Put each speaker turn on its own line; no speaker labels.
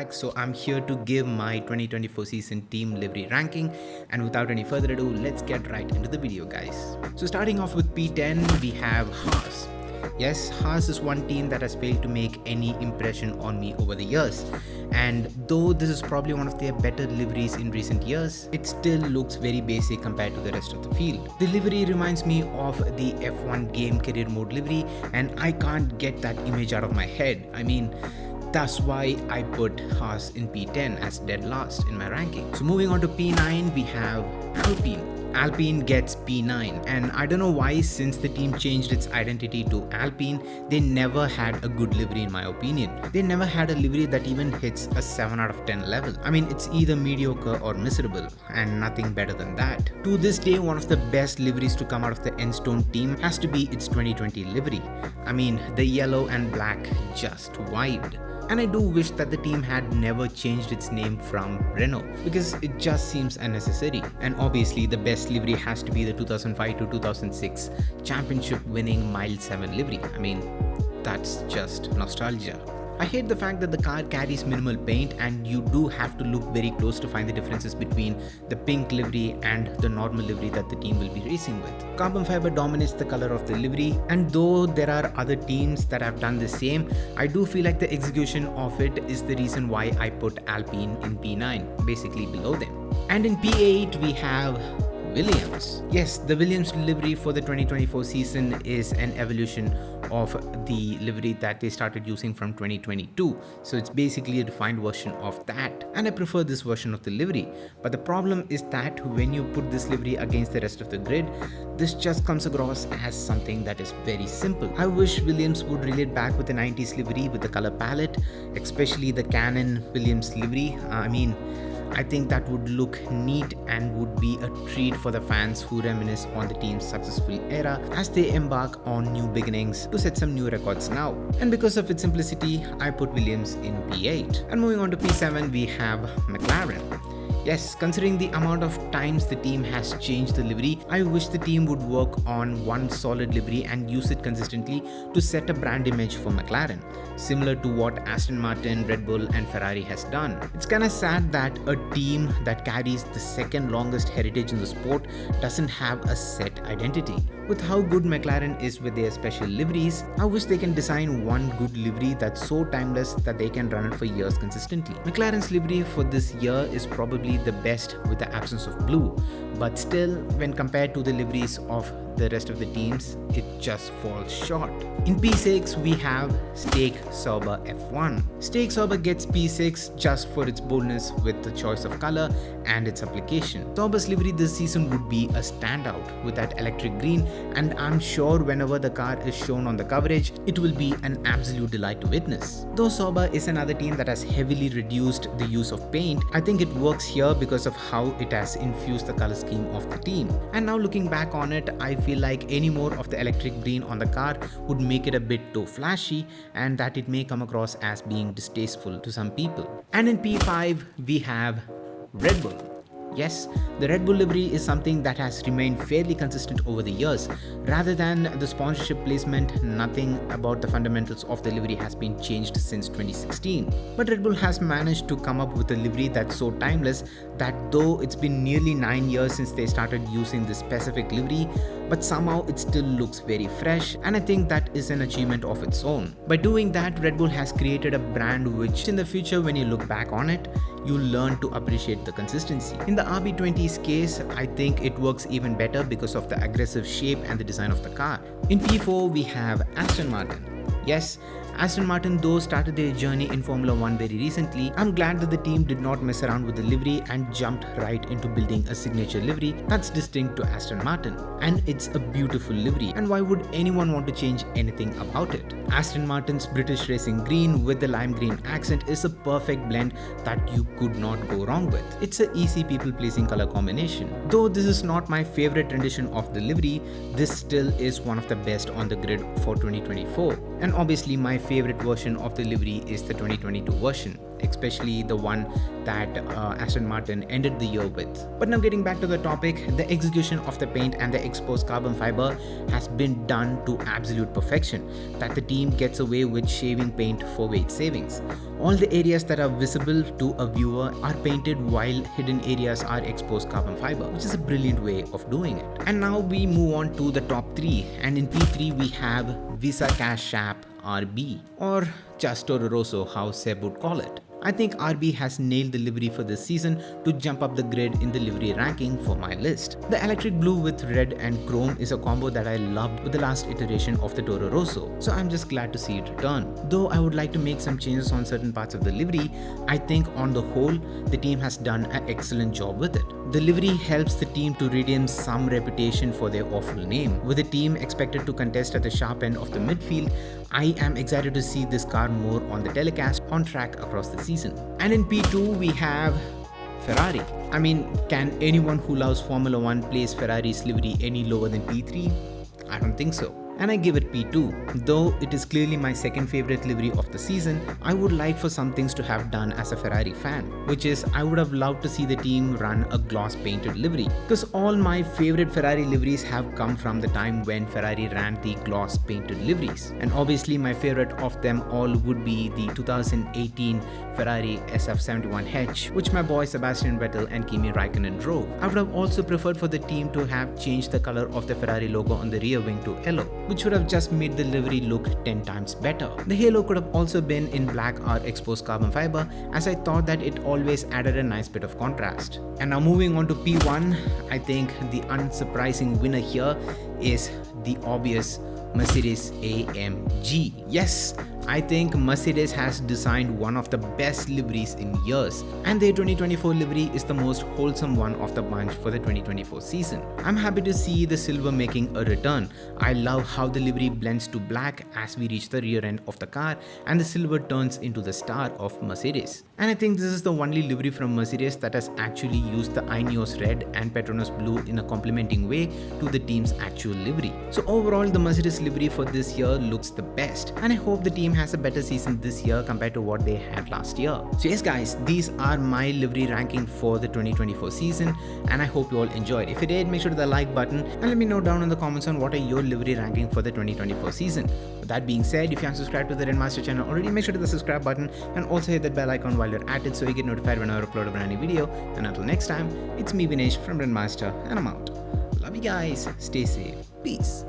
back. So I'm here to give my 2024 season team livery ranking, and without any further ado, let's get right into the video, guys. So starting off with P10, we have Haas. Yes, Haas is one team that has failed to make any impression on me over the years, and though this is probably one of their better liveries in recent years, it still looks very basic compared to the rest of the field. The livery reminds me of the F1 game career mode livery, and I can't get that image out of my head. I mean, that's why I put Haas in P10 as dead last in my ranking. So moving on to P9, we have Alpine. Alpine gets P9, and I don't know why, since the team changed its identity to Alpine, they never had a good livery in my opinion. They never had a livery that even hits a 7 out of 10 level. I mean, it's either mediocre or miserable, and nothing better than that. To this day, one of the best liveries to come out of the Enstone team has to be its 2020 livery. I mean, the yellow and black just vibed. And I do wish that the team had never changed its name from Renault, because it just seems unnecessary. And obviously the best livery has to be the 2005 to 2006 championship winning Mile 7 livery. I mean, that's just nostalgia. I hate the fact that the car carries minimal paint, and you do have to look very close to find the differences between the pink livery and the normal livery that the team will be racing with. Carbon fiber dominates the color of the livery, and though there are other teams that have done the same, I do feel like the execution of it is the reason why I put Alpine in P9, basically below them. And in P8 we have Williams. Yes, the Williams livery for the 2024 season is an evolution of the livery that they started using from 2022. So it's basically a refined version of that, and I prefer this version of the livery. But the problem is that when you put this livery against the rest of the grid, this just comes across as something that is very simple. I wish Williams would relate back with the 90s livery with the color palette, especially the Canon Williams livery. I think that would look neat and would be a treat for the fans who reminisce on the team's successful era as they embark on new beginnings to set some new records now. And because of its simplicity, I put Williams in P8. And moving on to P7, we have McLaren. Yes, considering the amount of times the team has changed the livery, I wish the team would work on one solid livery and use it consistently to set a brand image for McLaren, similar to what Aston Martin, Red Bull and Ferrari has done. It's kinda sad that a team that carries the second longest heritage in the sport doesn't have a set identity. With how good McLaren is with their special liveries, I wish they can design one good livery that's so timeless that they can run it for years consistently. McLaren's livery for this year is probably the best with the absence of blue, but still, when compared to the liveries of the rest of the teams, it just falls short. In P6, we have Steak Saba F1. Steak Saba gets P6 just for its boldness with the choice of color and its application. Saba's livery this season would be a standout with that electric green, and I'm sure whenever the car is shown on the coverage, it will be an absolute delight to witness. Though Saba is another team that has heavily reduced the use of paint, I think it works here because of how it has infused the color scheme of the team. And now looking back on it, I feel like any more of the electric green on the car would make it a bit too flashy, and that it may come across as being distasteful to some people. And in P5, we have Red Bull. Yes, the Red Bull livery is something that has remained fairly consistent over the years. Rather than the sponsorship placement, nothing about the fundamentals of the livery has been changed since 2016. But Red Bull has managed to come up with a livery that's so timeless that though it's been nearly 9 years since they started using this specific livery, but somehow it still looks very fresh, and I think that is an achievement of its own. By doing that, Red Bull has created a brand which in the future, when you look back on it, you'll learn to appreciate the consistency. In the RB20's case, I think it works even better because of the aggressive shape and the design of the car. In P4, we have Aston Martin. Yes, Aston Martin though started their journey in Formula 1 very recently. I'm glad that the team did not mess around with the livery and jumped right into building a signature livery that's distinct to Aston Martin. And it's a beautiful livery, and why would anyone want to change anything about it? Aston Martin's British racing green with the lime green accent is a perfect blend that you could not go wrong with. It's an easy people pleasing color combination. Though this is not my favorite rendition of the livery, this still is one of the best on the grid for 2024. And obviously my favorite version of the livery is the 2022 version, especially the one that Aston Martin ended the year with. But now getting back to the topic, the execution of the paint and the exposed carbon fiber has been done to absolute perfection, that the team gets away with shaving paint for weight savings. All the areas that are visible to a viewer are painted while hidden areas are exposed carbon fiber, which is a brilliant way of doing it. And now we move on to the top 3, and in P3 we have Visa Cash App RB, or just Toro Rosso, how Seb would call it. I think RB has nailed the livery for this season to jump up the grid in the livery ranking for my list. The electric blue with red and chrome is a combo that I loved with the last iteration of the Toro Rosso, so I'm just glad to see it return. Though I would like to make some changes on certain parts of the livery, I think on the whole, the team has done an excellent job with it. The livery helps the team to redeem some reputation for their awful name. With the team expected to contest at the sharp end of the midfield, I am excited to see this car more on the telecast on track across the season. And in P2 we have Ferrari. I mean, can anyone who loves Formula 1 place Ferrari's livery any lower than P3? I don't think so. And I give it P2. Though it is clearly my second favorite livery of the season, I would like for some things to have done as a Ferrari fan, which is I would have loved to see the team run a gloss painted livery, because all my favorite Ferrari liveries have come from the time when Ferrari ran the gloss painted liveries. And obviously my favorite of them all would be the 2018 Ferrari SF71H, which my boy Sebastian Vettel and Kimi Raikkonen drove. I would have also preferred for the team to have changed the color of the Ferrari logo on the rear wing to yellow, which would have just made the livery look 10 times better. The halo could have also been in black or exposed carbon fiber, as I thought that it always added a nice bit of contrast. And now moving on to P1, I think the unsurprising winner here is the obvious Mercedes AMG. Yes, I think Mercedes has designed one of the best liveries in years, and their 2024 livery is the most wholesome one of the bunch for the 2024 season. I'm happy to see the silver making a return. I love how the livery blends to black as we reach the rear end of the car, and the silver turns into the star of Mercedes. And I think this is the only livery from Mercedes that has actually used the Ineos red and Petronas blue in a complementing way to the team's actual livery. So overall, the Mercedes livery for this year looks the best, and I hope the team has a better season this year compared to what they had last year. So yes guys, these are my livery ranking for the 2024 season, and I hope you all enjoyed. If you did, make sure to hit the like button and let me know down in the comments on what are your livery ranking for the 2024 season. With that being said, if you haven't subscribed to the Red Master channel already, make sure to hit the subscribe button and also hit that bell icon while you're at it so you get notified whenever I upload a brand new video. And until next time, it's me Vinesh from Red Master, and I'm out. Love you guys, stay safe, peace.